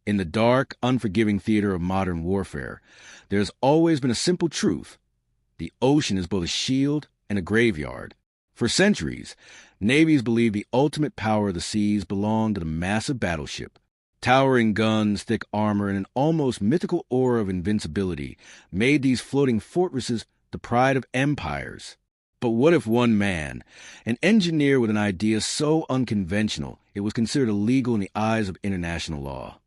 In the dark, unforgiving theater of modern warfare, there has always been a simple truth. The ocean is both a shield and a graveyard. For centuries, navies believed the ultimate power of the seas belonged to the massive battleship. Towering guns, thick armor, and an almost mythical aura of invincibility made these floating fortresses the pride of empires. But what if one man, an engineer with an idea so unconventional it was considered illegal in the eyes of international law,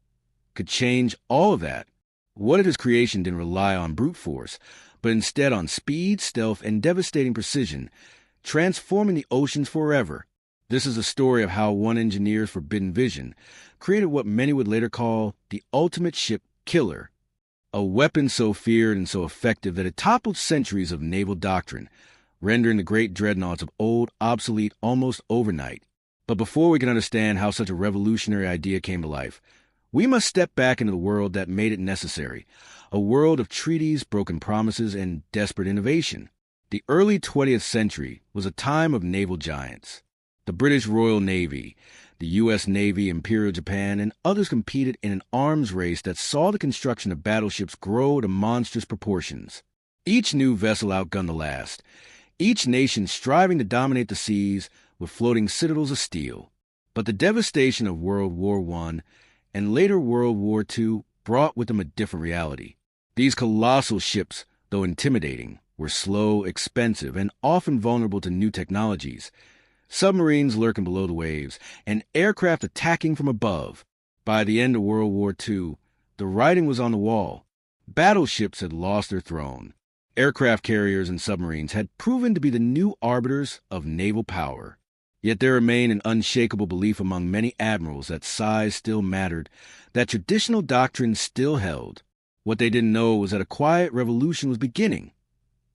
could change all of that? What if his creation didn't rely on brute force, but instead on speed, stealth, and devastating precision, transforming the oceans forever? This is a story of how one engineer's forbidden vision created what many would later call the ultimate ship killer, a weapon so feared and so effective that it toppled centuries of naval doctrine, rendering the great dreadnoughts of old obsolete almost overnight. But before we can understand how such a revolutionary idea came to life, we must step back into the world that made it necessary, a world of treaties, broken promises, and desperate innovation. The early 20th century was a time of naval giants. The British Royal Navy, the U.S. Navy, Imperial Japan, and others competed in an arms race that saw the construction of battleships grow to monstrous proportions. Each new vessel outgunned the last, each nation striving to dominate the seas with floating citadels of steel. But the devastation of World War I and later World War II brought with them a different reality. These colossal ships, though intimidating, were slow, expensive, and often vulnerable to new technologies. Submarines lurking below the waves, and aircraft attacking from above. By the end of World War II, the writing was on the wall. Battleships had lost their throne. Aircraft carriers and submarines had proven to be the new arbiters of naval power. Yet there remained an unshakable belief among many admirals that size still mattered, that traditional doctrine still held. What they didn't know was that a quiet revolution was beginning.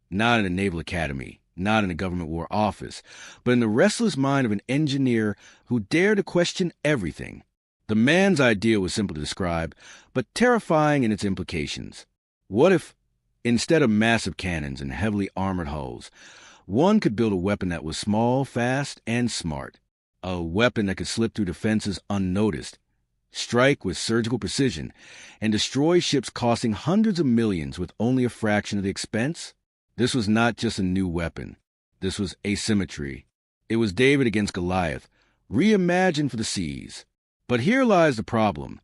Not in a naval academy, not in a government war office, but in the restless mind of an engineer who dared to question everything. The man's idea was simple to describe, but terrifying in its implications. What if, instead of massive cannons and heavily armored hulls, one could build a weapon that was small, fast, and smart? A weapon that could slip through defenses unnoticed, strike with surgical precision, and destroy ships costing hundreds of millions with only a fraction of the expense? This was not just a new weapon. This was asymmetry. It was David against Goliath, reimagined for the seas. But here lies the problem.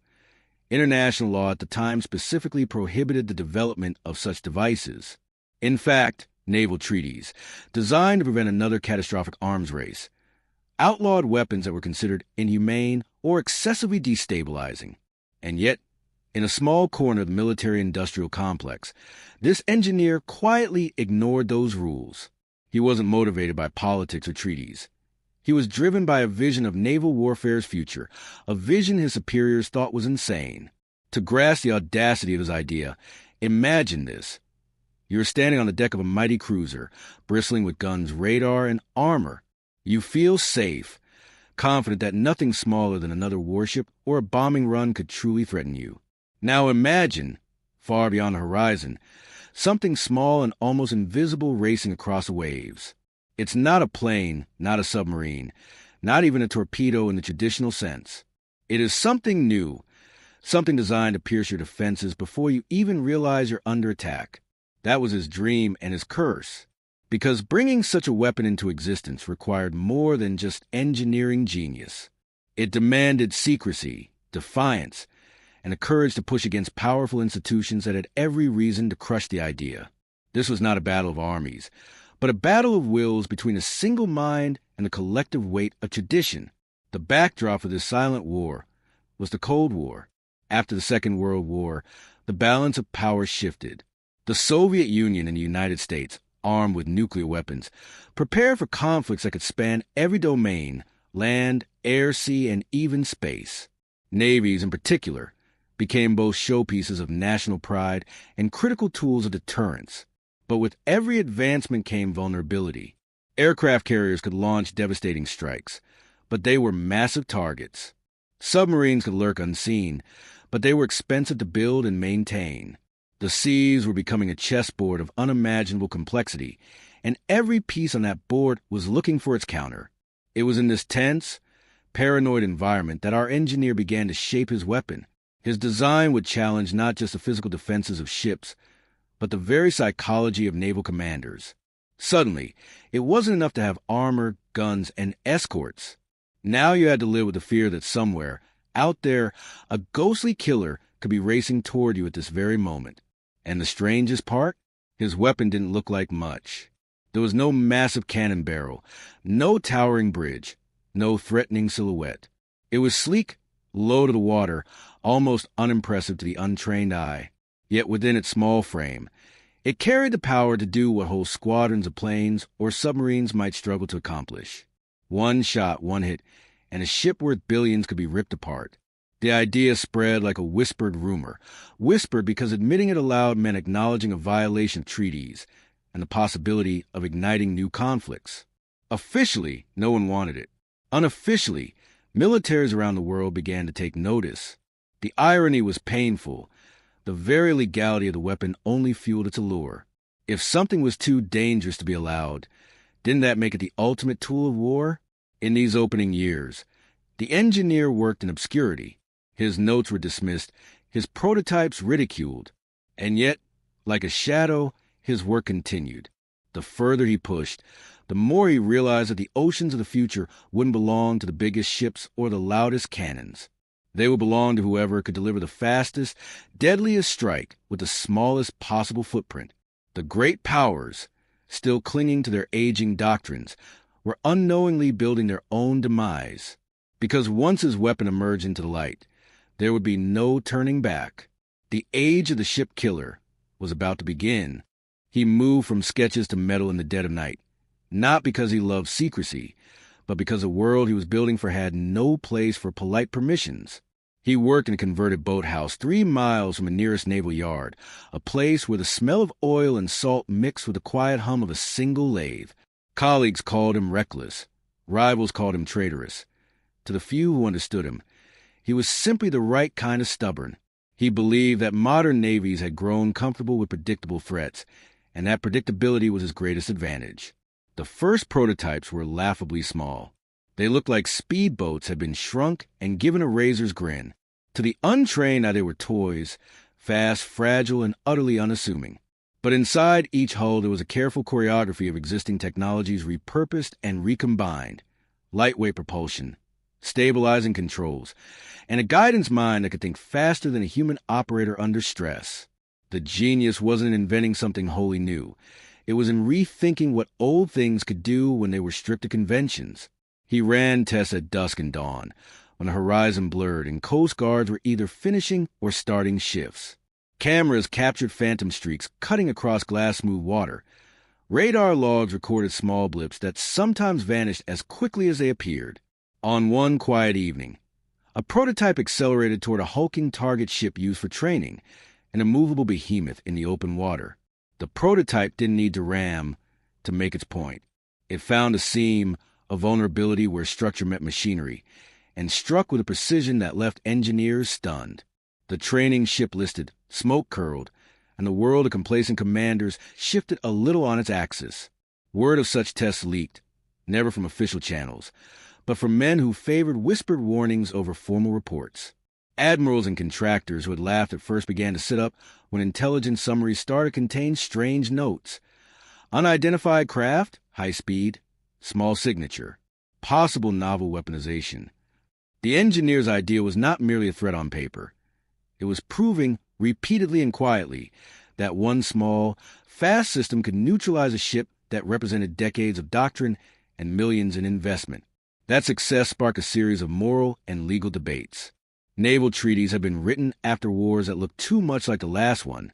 International law at the time specifically prohibited the development of such devices. In fact, naval treaties, designed to prevent another catastrophic arms race, outlawed weapons that were considered inhumane or excessively destabilizing. And yet, in a small corner of the military-industrial complex, this engineer quietly ignored those rules. He wasn't motivated by politics or treaties. He was driven by a vision of naval warfare's future, a vision his superiors thought was insane. To grasp the audacity of his idea, imagine this. You're standing on the deck of a mighty cruiser, bristling with guns, radar, and armor. You feel safe, confident that nothing smaller than another warship or a bombing run could truly threaten you. Now imagine, far beyond the horizon, something small and almost invisible racing across the waves. It's not a plane, not a submarine, not even a torpedo in the traditional sense. It is something new, something designed to pierce your defenses before you even realize you're under attack. That was his dream and his curse, because bringing such a weapon into existence required more than just engineering genius. It demanded secrecy, defiance, and the courage to push against powerful institutions that had every reason to crush the idea. This was not a battle of armies, but a battle of wills between a single mind and the collective weight of tradition. The backdrop of this silent war was the Cold War. After the Second World War, the balance of power shifted. The Soviet Union and the United States, armed with nuclear weapons, prepared for conflicts that could span every domain: land, air, sea, and even space. Navies, in particular, became both showpieces of national pride and critical tools of deterrence. But with every advancement came vulnerability. Aircraft carriers could launch devastating strikes, but they were massive targets. Submarines could lurk unseen, but they were expensive to build and maintain. The seas were becoming a chessboard of unimaginable complexity, and every piece on that board was looking for its counter. It was in this tense, paranoid environment that our engineer began to shape his weapon. His design would challenge not just the physical defenses of ships, but the very psychology of naval commanders. Suddenly, it wasn't enough to have armor, guns, and escorts. Now you had to live with the fear that somewhere, out there, a ghostly killer could be racing toward you at this very moment. And the strangest part? His weapon didn't look like much. There was no massive cannon barrel, no towering bridge, no threatening silhouette. It was sleek, low to the water, almost unimpressive to the untrained eye. Yet within its small frame, it carried the power to do what whole squadrons of planes or submarines might struggle to accomplish. One shot, one hit, and a ship worth billions could be ripped apart. The idea spread like a whispered rumor, whispered because admitting it aloud meant acknowledging a violation of treaties and the possibility of igniting new conflicts. Officially, no one wanted it. Unofficially, militaries around the world began to take notice. The irony was painful. The very legality of the weapon only fueled its allure. If something was too dangerous to be allowed, didn't that make it the ultimate tool of war? In these opening years, the engineer worked in obscurity. His notes were dismissed, his prototypes ridiculed. And yet, like a shadow, his work continued. The further he pushed, the more he realized that the oceans of the future wouldn't belong to the biggest ships or the loudest cannons. They would belong to whoever could deliver the fastest, deadliest strike with the smallest possible footprint. The great powers, still clinging to their aging doctrines, were unknowingly building their own demise. Because once his weapon emerged into the light, there would be no turning back. The age of the ship killer was about to begin. He moved from sketches to metal in the dead of night, not because he loved secrecy, but because the world he was building for had no place for polite permissions. He worked in a converted boathouse 3 miles from the nearest naval yard, a place where the smell of oil and salt mixed with the quiet hum of a single lathe. Colleagues called him reckless. Rivals called him traitorous. To the few who understood him, he was simply the right kind of stubborn. He believed that modern navies had grown comfortable with predictable threats, and that predictability was his greatest advantage. The first prototypes were laughably small. They looked like speedboats had been shrunk and given a razor's grin. To the untrained, they were toys, fast, fragile, and utterly unassuming. But inside each hull there was a careful choreography of existing technologies repurposed and recombined. Lightweight propulsion, stabilizing controls, and a guidance mind that could think faster than a human operator under stress. The genius wasn't in inventing something wholly new. It was in rethinking what old things could do when they were strict to conventions. He ran tests at dusk and dawn, when the horizon blurred and coast guards were either finishing or starting shifts. Cameras captured phantom streaks cutting across glass-smooth water. Radar logs recorded small blips that sometimes vanished as quickly as they appeared. On one quiet evening, a prototype accelerated toward a hulking target ship used for training, an immovable behemoth in the open water. The prototype didn't need to ram to make its point. It found a seam, a vulnerability where structure met machinery, and struck with a precision that left engineers stunned. The training ship listed, smoke curled, and the world of complacent commanders shifted a little on its axis. Word of such tests leaked, never from official channels, but from men who favored whispered warnings over formal reports. Admirals and contractors who had laughed at first began to sit up when intelligence summaries started to contain strange notes. Unidentified craft, high speed, small signature, possible novel weaponization. The engineer's idea was not merely a threat on paper. It was proving, repeatedly and quietly, that one small, fast system could neutralize a ship that represented decades of doctrine and millions in investment. That success sparked a series of moral and legal debates. Naval treaties had been written after wars that looked too much like the last one.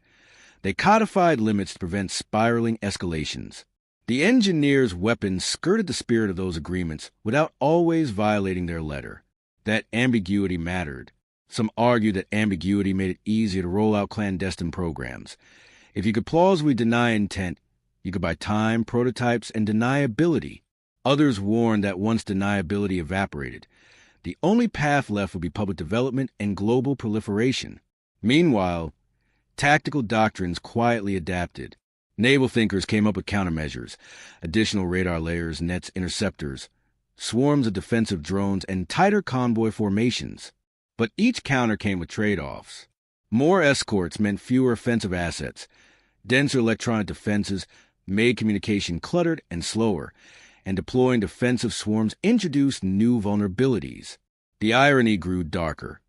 They codified limits to prevent spiraling escalations. The engineer's weapons skirted the spirit of those agreements without always violating their letter. That ambiguity mattered. Some argued that ambiguity made it easier to roll out clandestine programs. If you could plausibly deny intent, you could buy time, prototypes, and deniability. Others warned that once deniability evaporated, the only path left would be public development and global proliferation. Meanwhile, tactical doctrines quietly adapted. Naval thinkers came up with countermeasures, additional radar layers, nets, interceptors, swarms of defensive drones, and tighter convoy formations. But each counter came with trade-offs. More escorts meant fewer offensive assets. Denser electronic defenses made communication cluttered and slower, and deploying defensive swarms introduced new vulnerabilities. The irony grew darker.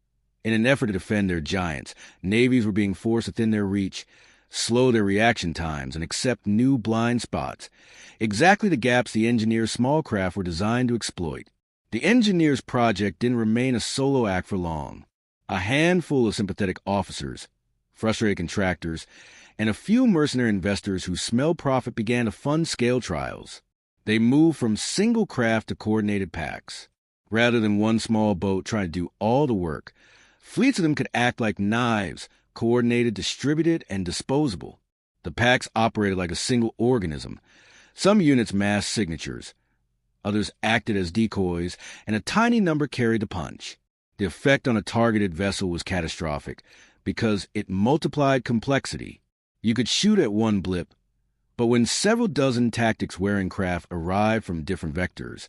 In an effort to defend their giants, navies were being forced within their reach, slow their reaction times, and accept new blind spots, exactly the gaps the engineers' small craft were designed to exploit. The engineers' project didn't remain a solo act for long. A handful of sympathetic officers, frustrated contractors, and a few mercenary investors who smelled profit began to fund scale trials. They moved from single craft to coordinated packs. Rather than one small boat trying to do all the work, fleets of them could act like knives, coordinated, distributed, and disposable. The packs operated like a single organism. Some units masked signatures. Others acted as decoys, and a tiny number carried the punch. The effect on a targeted vessel was catastrophic because it multiplied complexity. You could shoot at one blip, but when several dozen tactics-wearing craft arrived from different vectors,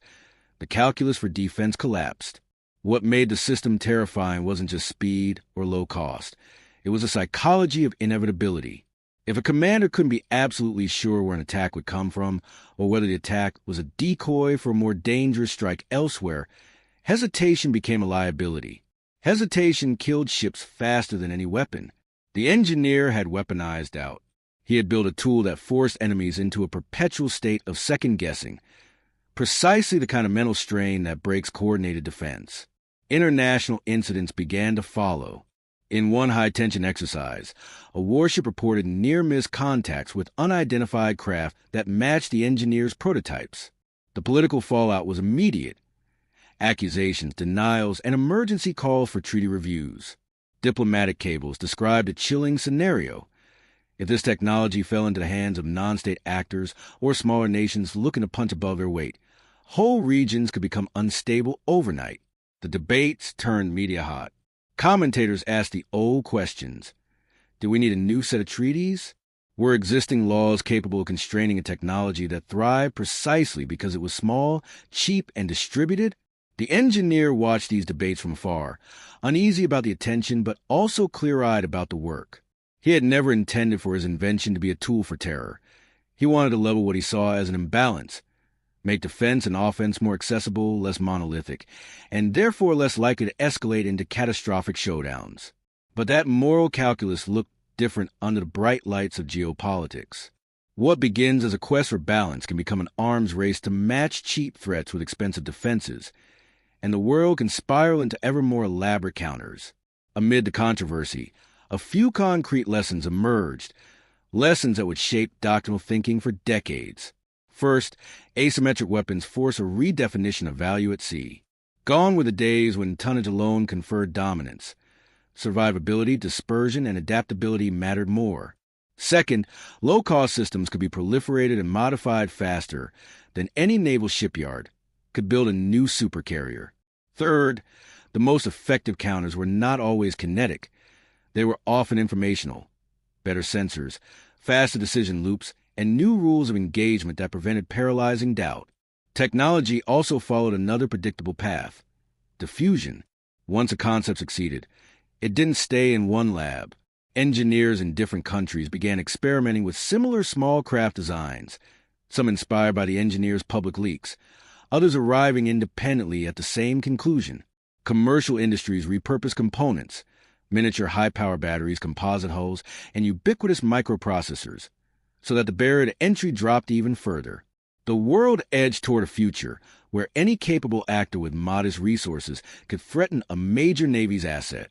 the calculus for defense collapsed. What made the system terrifying wasn't just speed or low cost. It was a psychology of inevitability. If a commander couldn't be absolutely sure where an attack would come from, or whether the attack was a decoy for a more dangerous strike elsewhere, hesitation became a liability. Hesitation killed ships faster than any weapon. The engineer had weaponized doubt. He had built a tool that forced enemies into a perpetual state of second-guessing, precisely the kind of mental strain that breaks coordinated defense. International incidents began to follow. In one high-tension exercise, a warship reported near-miss contacts with unidentified craft that matched the engineer's prototypes. The political fallout was immediate. Accusations, denials, and emergency calls for treaty reviews. Diplomatic cables described a chilling scenario. If this technology fell into the hands of non-state actors or smaller nations looking to punch above their weight, whole regions could become unstable overnight. The debates turned media hot. Commentators asked the old questions. Do we need a new set of treaties? Were existing laws capable of constraining a technology that thrived precisely because it was small, cheap, and distributed? The engineer watched these debates from afar, uneasy about the attention but also clear-eyed about the work. He had never intended for his invention to be a tool for terror. He wanted to level what he saw as an imbalance, make defense and offense more accessible, less monolithic, and therefore less likely to escalate into catastrophic showdowns. But that moral calculus looked different under the bright lights of geopolitics. What begins as a quest for balance can become an arms race to match cheap threats with expensive defenses, and the world can spiral into ever more elaborate counters. Amid the controversy, a few concrete lessons emerged, lessons that would shape doctrinal thinking for decades. First, asymmetric weapons force a redefinition of value at sea. Gone were the days when tonnage alone conferred dominance. Survivability, dispersion, and adaptability mattered more. Second, low-cost systems could be proliferated and modified faster than any naval shipyard could build a new supercarrier. Third, the most effective counters were not always kinetic. They were often informational. Better sensors, faster decision loops, and new rules of engagement that prevented paralyzing doubt. Technology also followed another predictable path: diffusion. Once a concept succeeded, it didn't stay in one lab. Engineers in different countries began experimenting with similar small craft designs, some inspired by the engineers' public leaks, others arriving independently at the same conclusion. Commercial industries repurposed components, miniature high-power batteries, composite hulls, and ubiquitous microprocessors, so that the barrier to entry dropped even further. The world edged toward a future where any capable actor with modest resources could threaten a major navy's asset.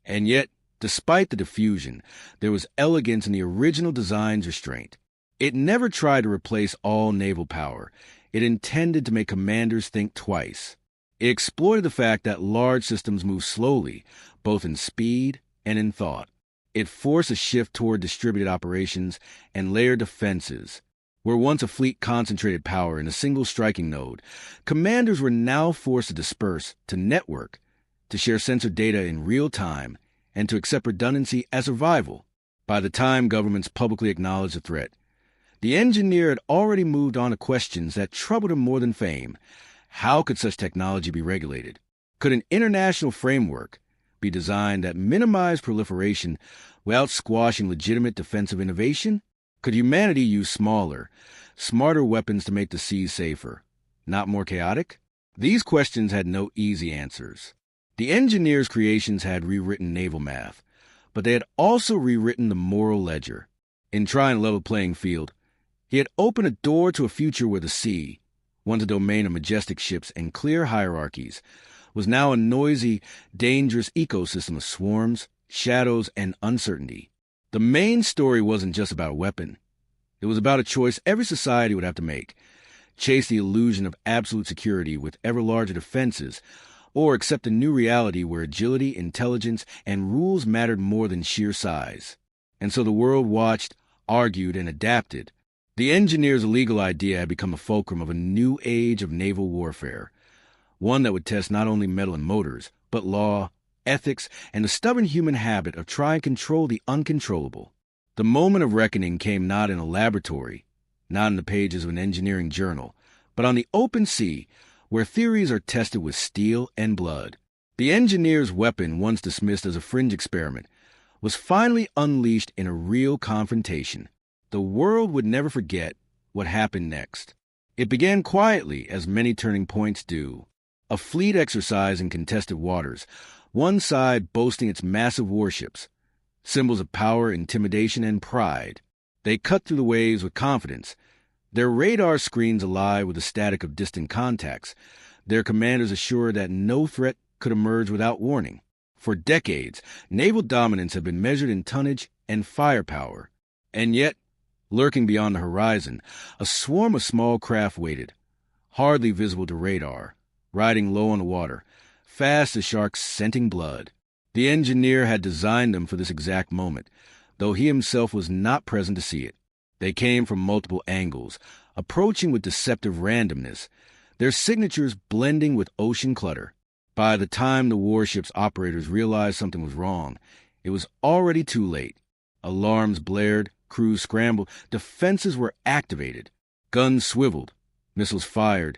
And yet, despite the diffusion, there was elegance in the original design's restraint. It never tried to replace all naval power. It intended to make commanders think twice. It exploited the fact that large systems move slowly, both in speed and in thought. It forced a shift toward distributed operations and layered defenses. Where once a fleet concentrated power in a single striking node, commanders were now forced to disperse, to network, to share sensor data in real time, and to accept redundancy as survival. By the time governments publicly acknowledged the threat, the engineer had already moved on to questions that troubled him more than fame. How could such technology be regulated? Could an international framework, be designed that minimized proliferation without squashing legitimate defensive innovation? Could humanity use smaller, smarter weapons to make the seas safer, not more chaotic? These questions had no easy answers. The engineers' creations had rewritten naval math, but they had also rewritten the moral ledger. In trying to level the playing field, he had opened a door to a future where the sea, once a domain of majestic ships and clear hierarchies, was now a noisy, dangerous ecosystem of swarms, shadows, and uncertainty. The main story wasn't just about a weapon. It was about a choice every society would have to make: chase the illusion of absolute security with ever larger defenses, or accept a new reality where agility, intelligence, and rules mattered more than sheer size. And so the world watched, argued, and adapted. The engineers' illegal idea had become the fulcrum of a new age of naval warfare, one that would test not only metal and motors, but law, ethics, and the stubborn human habit of trying to control the uncontrollable. The moment of reckoning came not in a laboratory, not in the pages of an engineering journal, but on the open sea, where theories are tested with steel and blood. The engineer's weapon, once dismissed as a fringe experiment, was finally unleashed in a real confrontation. The world would never forget what happened next. It began quietly, as many turning points do. A fleet exercise in contested waters, one side boasting its massive warships, symbols of power, intimidation, and pride. They cut through the waves with confidence, their radar screens alive with the static of distant contacts, their commanders assured that no threat could emerge without warning. For decades, naval dominance had been measured in tonnage and firepower. And yet, lurking beyond the horizon, a swarm of small craft waited, hardly visible to radar, riding low on the water, fast as sharks scenting blood. The engineer had designed them for this exact moment, though he himself was not present to see it. They came from multiple angles, approaching with deceptive randomness, their signatures blending with ocean clutter. By the time the warship's operators realized something was wrong, it was already too late. Alarms blared, crews scrambled, defenses were activated. Guns swiveled, missiles fired,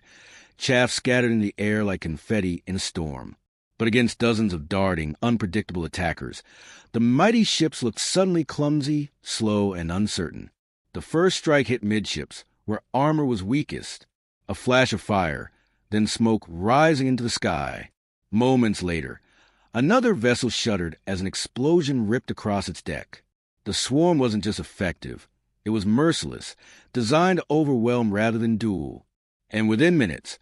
chaff scattered in the air like confetti in a storm. But against dozens of darting, unpredictable attackers, the mighty ships looked suddenly clumsy, slow, and uncertain. The first strike hit midships, where armor was weakest. A flash of fire, then smoke rising into the sky. Moments later, another vessel shuddered as an explosion ripped across its deck. The swarm wasn't just effective. It was merciless, designed to overwhelm rather than duel. And within minutes,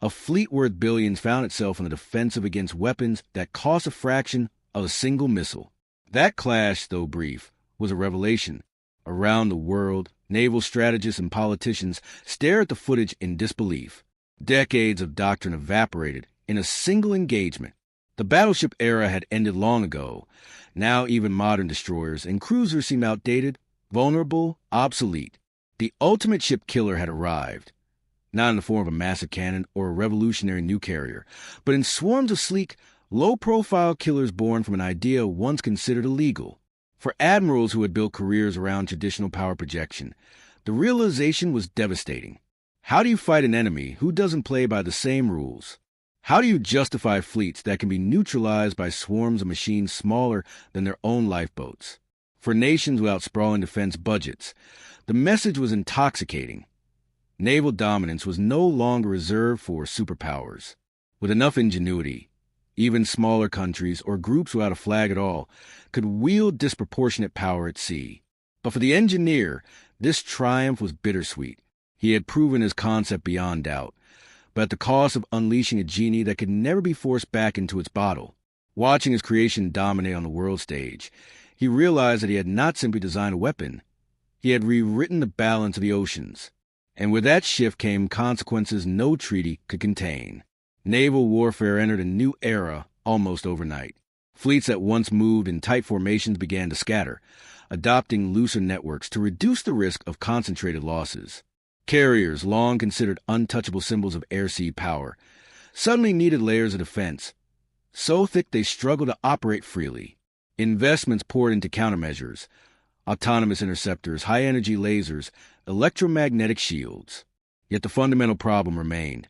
a fleet worth billions found itself on the defensive against weapons that cost a fraction of a single missile. That clash, though brief, was a revelation. Around the world, naval strategists and politicians stared at the footage in disbelief. Decades of doctrine evaporated in a single engagement. The battleship era had ended long ago. Now even modern destroyers and cruisers seemed outdated, vulnerable, obsolete. The ultimate ship killer had arrived. Not in the form of a massive cannon or a revolutionary new carrier, but in swarms of sleek, low-profile killers born from an idea once considered illegal. For admirals who had built careers around traditional power projection, the realization was devastating. How do you fight an enemy who doesn't play by the same rules? How do you justify fleets that can be neutralized by swarms of machines smaller than their own lifeboats? For nations without sprawling defense budgets, the message was intoxicating. Naval dominance was no longer reserved for superpowers. With enough ingenuity, even smaller countries or groups without a flag at all could wield disproportionate power at sea. But for the engineer, this triumph was bittersweet. He had proven his concept beyond doubt, but at the cost of unleashing a genie that could never be forced back into its bottle. Watching his creation dominate on the world stage, he realized that he had not simply designed a weapon. He had rewritten the balance of the oceans. And with that shift came consequences no treaty could contain. Naval warfare entered a new era almost overnight. Fleets that once moved in tight formations began to scatter, adopting looser networks to reduce the risk of concentrated losses. Carriers, long considered untouchable symbols of air-sea power, suddenly needed layers of defense, so thick they struggled to operate freely. Investments poured into countermeasures, autonomous interceptors, high-energy lasers, electromagnetic shields. Yet the fundamental problem remained.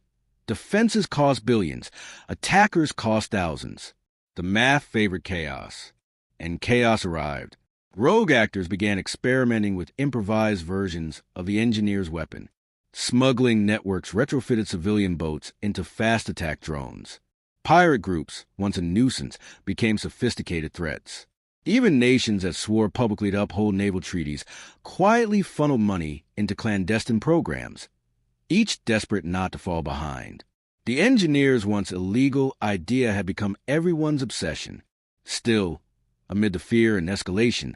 Defenses cost billions, attackers cost thousands. The math favored chaos, and chaos arrived. Rogue actors began experimenting with improvised versions of the engineer's weapon. Smuggling networks retrofitted civilian boats into fast attack drones. Pirate groups, once a nuisance, became sophisticated threats. Even nations that swore publicly to uphold naval treaties quietly funneled money into clandestine programs, each desperate not to fall behind. The engineer's once illegal idea had become everyone's obsession. Still, amid the fear and escalation,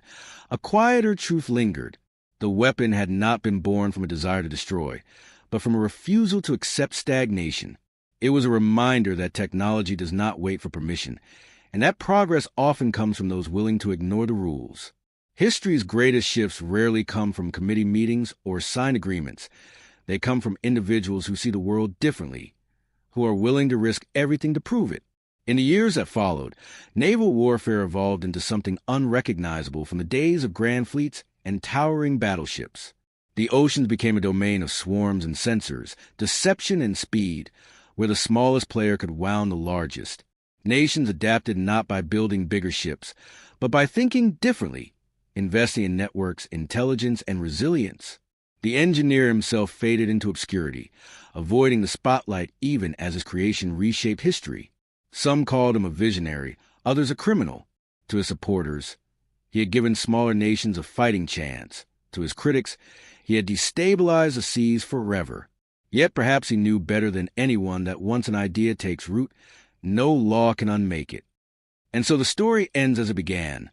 a quieter truth lingered. The weapon had not been born from a desire to destroy, but from a refusal to accept stagnation. It was a reminder that technology does not wait for permission, and that progress often comes from those willing to ignore the rules. History's greatest shifts rarely come from committee meetings or signed agreements. They come from individuals who see the world differently, who are willing to risk everything to prove it. In the years that followed, naval warfare evolved into something unrecognizable from the days of grand fleets and towering battleships. The oceans became a domain of swarms and sensors, deception and speed, where the smallest player could wound the largest. Nations adapted not by building bigger ships, but by thinking differently, investing in networks, intelligence, and resilience. The engineer himself faded into obscurity, avoiding the spotlight even as his creation reshaped history. Some called him a visionary, others a criminal. To his supporters, he had given smaller nations a fighting chance. To his critics, he had destabilized the seas forever. Yet perhaps he knew better than anyone that once an idea takes root, no law can unmake it. And so the story ends as it began,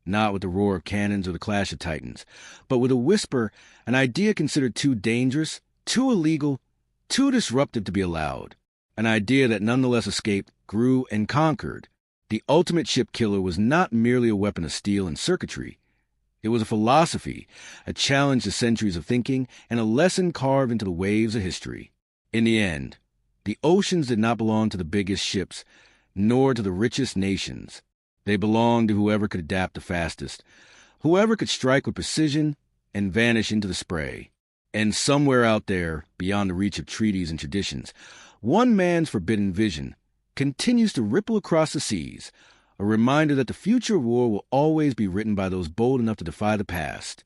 not with the roar of cannons or the clash of titans, but with a whisper, an idea considered too dangerous, too illegal, too disruptive to be allowed. An idea that nonetheless escaped, grew, and conquered. The ultimate ship killer was not merely a weapon of steel and circuitry. It was a philosophy, a challenge to centuries of thinking, and a lesson carved into the waves of history. In the end, the oceans did not belong to the biggest ships, nor to the richest nations. They belonged to whoever could adapt the fastest, whoever could strike with precision and vanish into the spray. And somewhere out there, beyond the reach of treaties and traditions, one man's forbidden vision continues to ripple across the seas, a reminder that the future of war will always be written by those bold enough to defy the past.